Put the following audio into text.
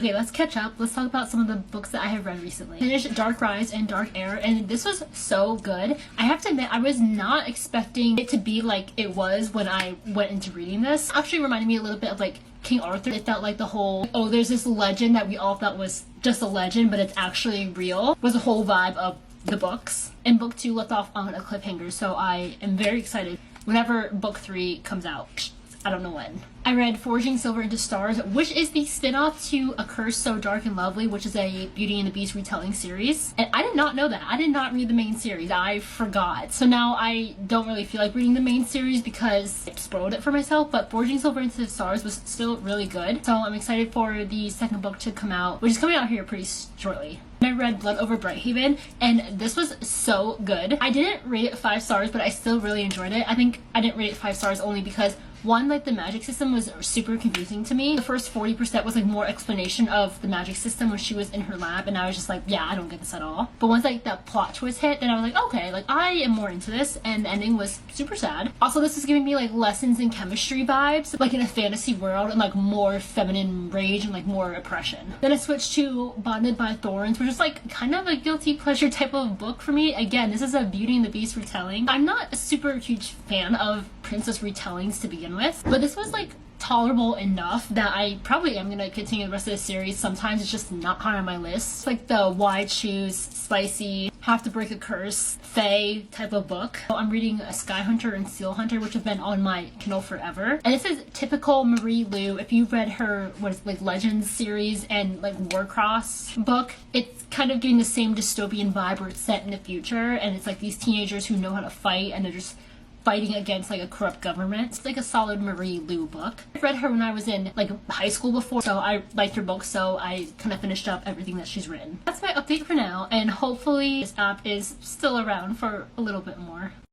Okay, let's catch up. Let's talk about some of the books that I have read recently. I finished Dark Rise and Dark Air, and this was so good. I have to admit, I was not expecting it to be like it was when I went into reading this. It actually reminded me a little bit of like King Arthur. It felt like the whole, oh, there's this legend that we all thought was just a legend, but it's actually real, was the whole vibe of the books. And book 2 left off on a cliffhanger, so I am very excited whenever book 3 comes out. I don't know when. I read Forging Silver into Stars, which is the spin-off to A Curse So Dark and Lovely, which is a Beauty and the Beast retelling series. And I did not know that. I did not read the main series. I forgot. So now I don't really feel like reading the main series because I spoiled it for myself, but Forging Silver into Stars was still really good. So I'm excited for the second book to come out, which is coming out here pretty shortly. I read Blood Over Brighthaven, and this was so good. I didn't rate it 5 stars, but I still really enjoyed it. I think I didn't rate it 5 stars only because one, like the magic system was super confusing to me. The first 40% was like more explanation of the magic system when she was in her lab, and I was just like, yeah, I don't get this at all. But once like that plot twist hit, then I was like, okay, like I am more into this, and the ending was super sad. Also, this is giving me like lessons in chemistry vibes, like in a fantasy world, and like more feminine rage and like more oppression. Then I switched to Bonded by Thorns, which is like kind of a guilty pleasure type of book for me. Again, this is a Beauty and the Beast retelling. I'm not a super huge fan of princess retellings to begin with, but this was like tolerable enough that I probably am gonna continue the rest of the series. Sometimes it's just not high on my list. It's like the why choose, spicy, have to break a curse, fae type of book. So I'm reading Sky Hunter and Seal Hunter, which have been on my Kindle forever. And this is typical Marie Lu. If you've read her what is like Legends series and like Warcross book, it's kind of getting the same dystopian vibe where it's set in the future, and it's like these teenagers who know how to fight and they're just fighting against like a corrupt government. It's like a solid Marie Lu book. I read her when I was in like high school before, so I liked her book, so I kind of finished up everything that she's written. That's my update for now, and hopefully this app is still around for a little bit more.